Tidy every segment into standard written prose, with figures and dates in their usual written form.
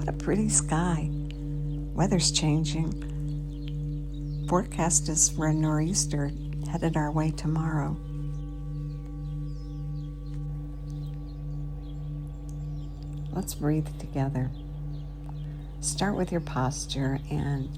What a pretty sky. Weather's changing. Forecast is for a nor'easter headed our way tomorrow. Let's breathe together. Start with your posture and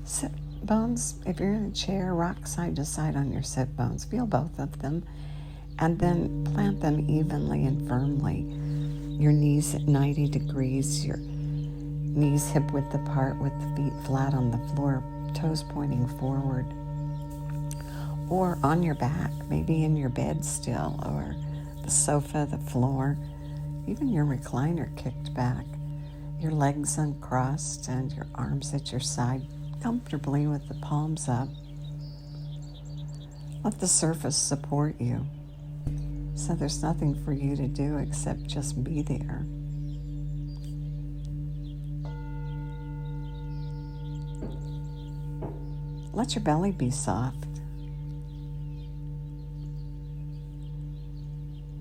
sit bones. If you're in a chair, rock side to side on your sit bones. Feel both of them. And then plant them evenly and firmly. Your knees at 90 degrees, your knees hip width apart with the feet flat on the floor, toes pointing forward. Or on your back, maybe in your bed still, or the sofa, the floor, even your recliner kicked back. Your legs uncrossed and your arms at your side, comfortably with the palms up. Let the surface support you. So there's nothing for you to do except just be there. Let your belly be soft.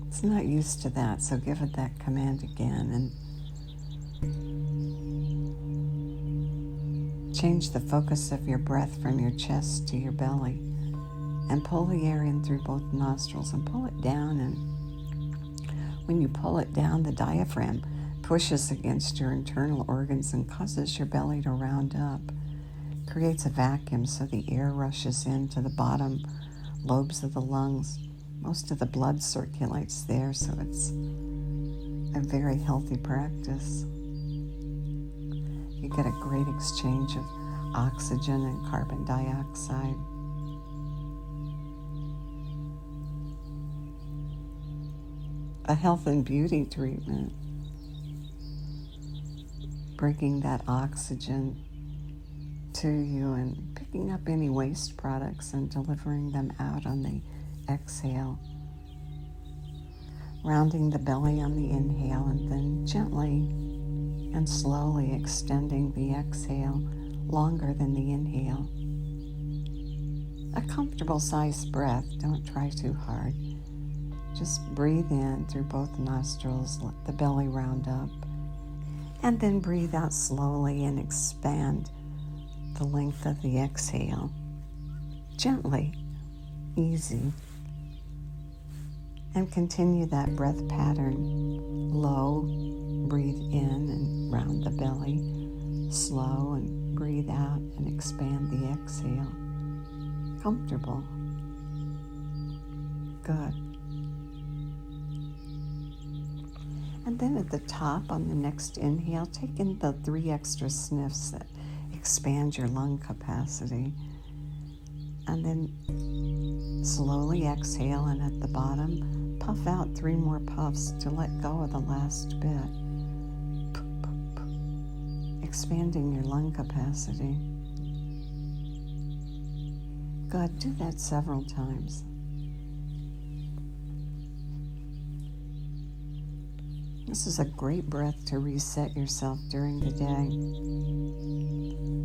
It's not used to that, so give it that command again and change the focus of your breath from your chest to your belly. And pull the air in through both nostrils and pull it down. And when you pull it down, the diaphragm pushes against your internal organs and causes your belly to round up. Creates a vacuum so the air rushes into the bottom lobes of the lungs. Most of the blood circulates there, so it's a very healthy practice. You get a great exchange of oxygen and carbon dioxide. A health and beauty treatment, bringing that oxygen to you and picking up any waste products and delivering them out on the exhale. Rounding the belly on the inhale and then gently and slowly extending the exhale longer than the inhale. A comfortable sized breath, don't try too hard. Just breathe in through both nostrils, let the belly round up, and then breathe out slowly and expand the length of the exhale. Gently, easy. And continue that breath pattern. Low, breathe in and round the belly. Slow and breathe out and expand the exhale. Comfortable. Good. And then at the top on the next inhale, take in the 3 extra sniffs that expand your lung capacity. And then slowly exhale, and at the bottom, puff out 3 more puffs to let go of the last bit. Expanding your lung capacity. Good, do that several times. This is a great breath to reset yourself during the day.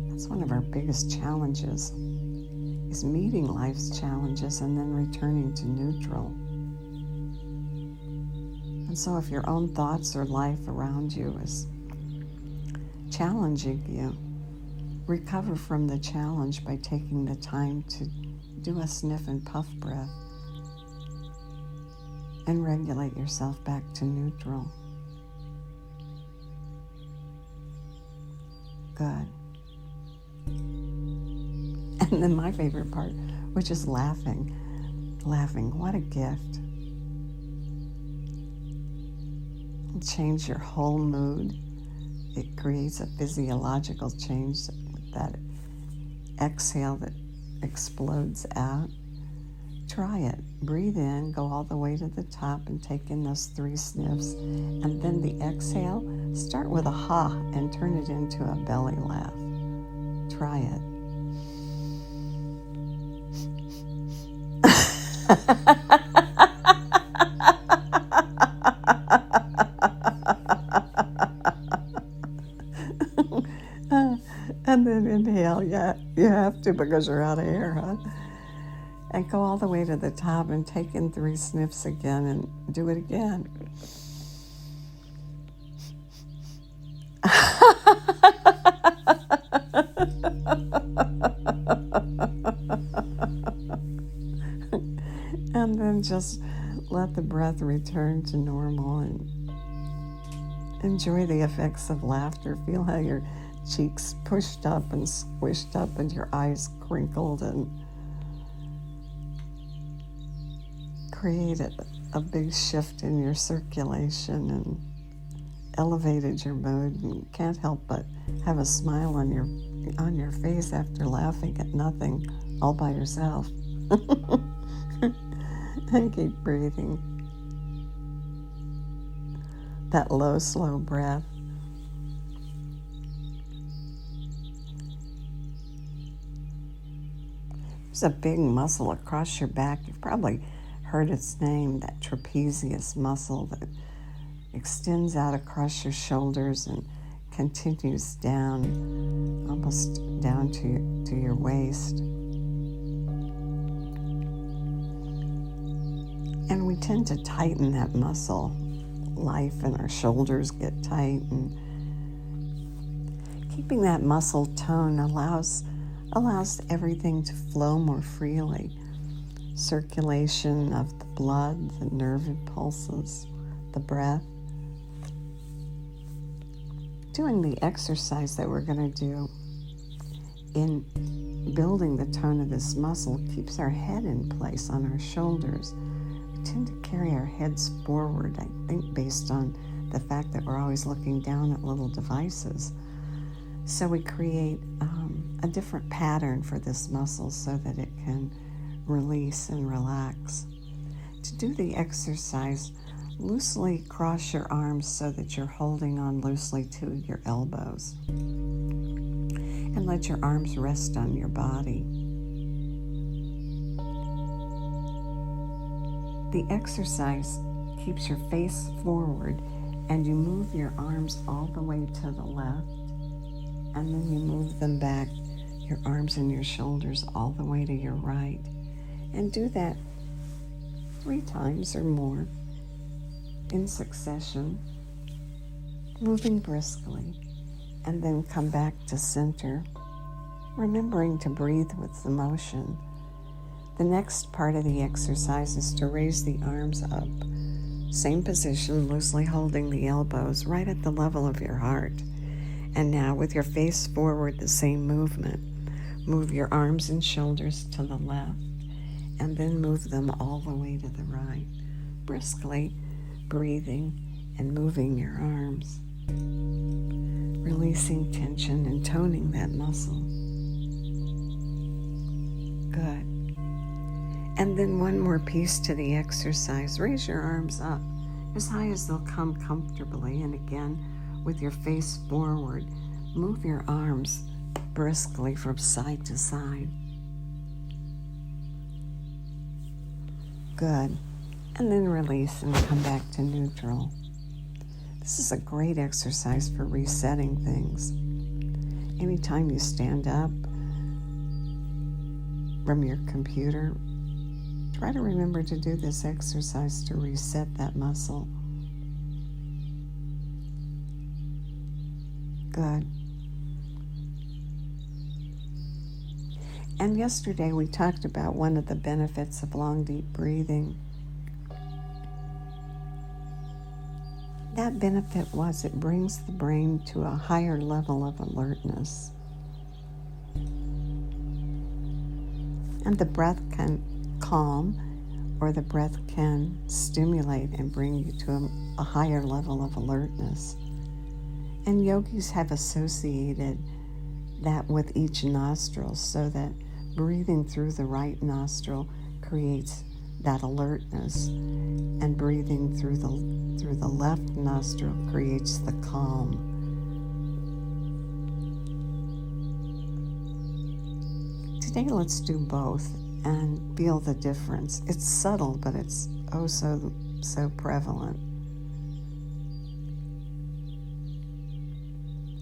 That's one of our biggest challenges, is meeting life's challenges and then returning to neutral. And so if your own thoughts or life around you is challenging you, recover from the challenge by taking the time to do a sniff and puff breath and regulate yourself back to neutral. Good. And then my favorite part, which is laughing. Laughing, what a gift. It'll change your whole mood. It creates a physiological change with that exhale that explodes out. Try it. Breathe in, go all the way to the top and take in those 3 sniffs. And then the exhale, start with a ha and turn it into a belly laugh. Try it. And then inhale, yeah, you have to because you're out of air, huh? And go all the way to the top and take in 3 sniffs again and do it again. just let the breath return to normal and enjoy the effects of laughter. Feel how your cheeks pushed up and squished up and your eyes crinkled, and create a big shift in your circulation and elevated your mood, and you can't help but have a smile on your face after laughing at nothing all by yourself. And keep breathing. That low, slow breath. There's a big muscle across your back. You've probably heard its name, that trapezius muscle that extends out across your shoulders and continues down, almost down to your waist. And we tend to tighten that muscle. Life and our shoulders get tight, and keeping that muscle tone allows everything to flow more freely. Circulation of the blood, the nerve impulses, the breath. Doing the exercise that we're going to do in building the tone of this muscle keeps our head in place on our shoulders. We tend to carry our heads forward, I think, based on the fact that we're always looking down at little devices. So we create a different pattern for this muscle so that it can release and relax. To do the exercise, loosely cross your arms so that you're holding on loosely to your elbows. And let your arms rest on your body. The exercise keeps your face forward, and you move your arms all the way to the left, and then you move them back, your arms and your shoulders all the way to your right. And do that 3 times or more in succession, moving briskly, and then come back to center, remembering to breathe with the motion. The next part of the exercise is to raise the arms up. Same position, loosely holding the elbows right at the level of your heart. And now with your face forward, the same movement. Move your arms and shoulders to the left, and then move them all the way to the right, briskly breathing and moving your arms, releasing tension and toning that muscle. Good. And then one more piece to the exercise. Raise your arms up as high as they'll come comfortably, and again, with your face forward, move your arms briskly from side to side. Good. And then release and come back to neutral. This is a great exercise for resetting things. Anytime you stand up from your computer, try to remember to do this exercise to reset that muscle. Good. And yesterday we talked about one of the benefits of long, deep breathing. That benefit was it brings the brain to a higher level of alertness. And the breath can calm, or the breath can stimulate and bring you to a higher level of alertness. And yogis have associated that with each nostril, so that breathing through the right nostril creates that alertness, and breathing through the left nostril creates the calm. Today let's do both and feel the difference. It's subtle, but it's oh so prevalent.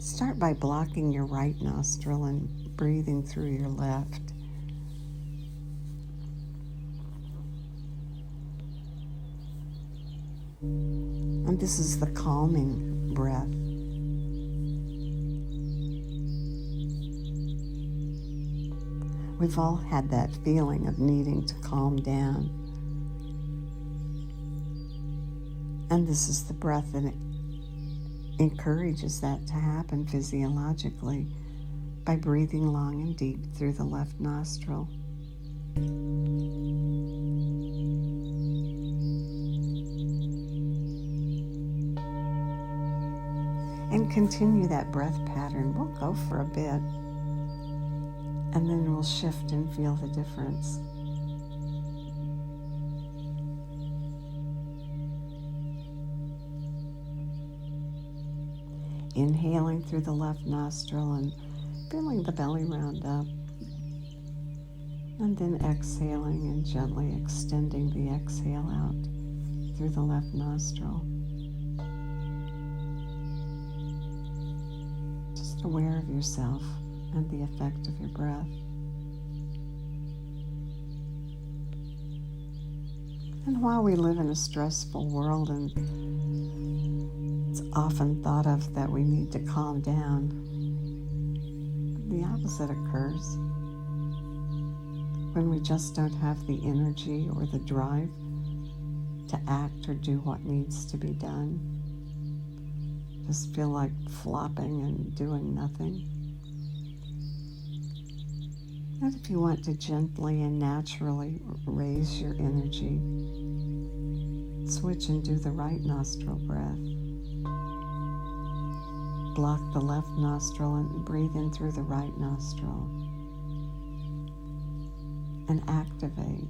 Start by blocking your right nostril and breathing through your left. And this is the calming breath. We've all had that feeling of needing to calm down. And this is the breath that encourages that to happen physiologically by breathing long and deep through the left nostril. And continue that breath pattern. We'll go for a bit, and then we'll shift and feel the difference. Inhaling through the left nostril and feeling the belly round up. And then exhaling and gently extending the exhale out through the left nostril. Just aware of yourself and the effect of your breath. And while we live in a stressful world, and it's often thought of that we need to calm down, the opposite occurs. When we just don't have the energy or the drive to act or do what needs to be done, just feel like flopping and doing nothing. And if you want to gently and naturally raise your energy, switch and do the right nostril breath. Block the left nostril and breathe in through the right nostril. And activate.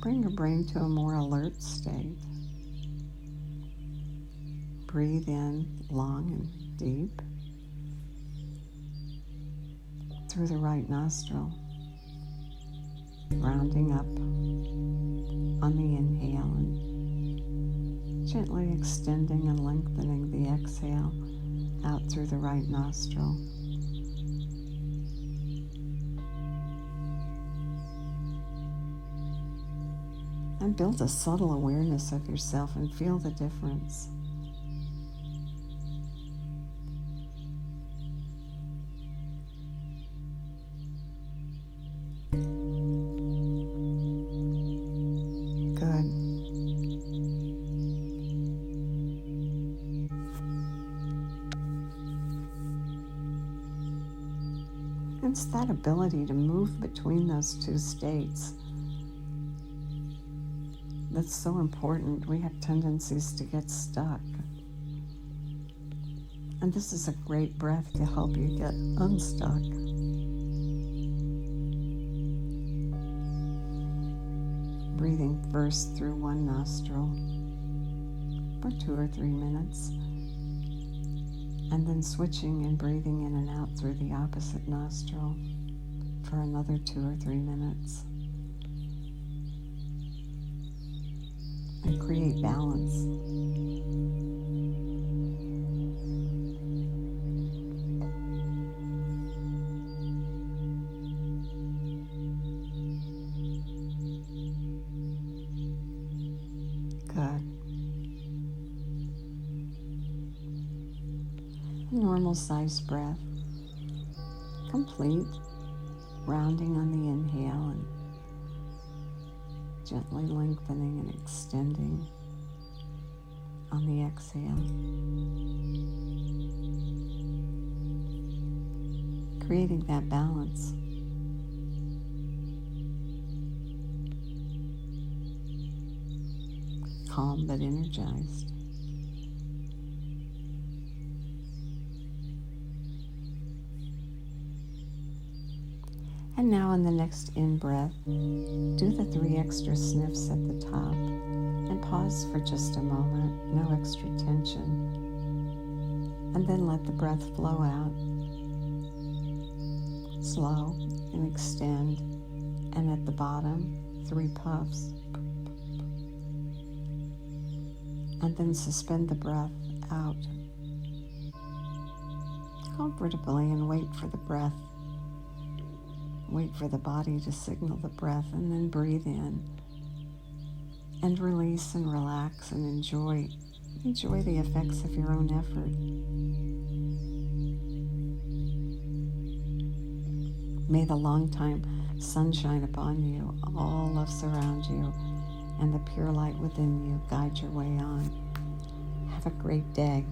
Bring your brain to a more alert state. Breathe in long and deep through the right nostril, rounding up on the inhale and gently extending and lengthening the exhale out through the right nostril. And build a subtle awareness of yourself and feel the difference. Good. It's that ability to move between those two states that's so important. We have tendencies to get stuck. And this is a great breath to help you get unstuck. Breathing first through one nostril for 2 or 3 minutes, and then switching and breathing in and out through the opposite nostril for another 2 or 3 minutes. And create balance. Good. Normal size breath. Complete. Rounding on the inhale and gently lengthening and extending on the exhale. Creating that balance. Calm but energized. And now in the next in-breath, do the 3 extra sniffs at the top and pause for just a moment, no extra tension. And then let the breath flow out, slow and extend. And at the bottom, 3 puffs. And then suspend the breath out comfortably and wait for the breath. Wait for the body to signal the breath, and then breathe in and release and relax and enjoy the effects of your own effort. May the long time sun shine upon you, all love surround you, and the pure light within you guide your way on. Have a great day.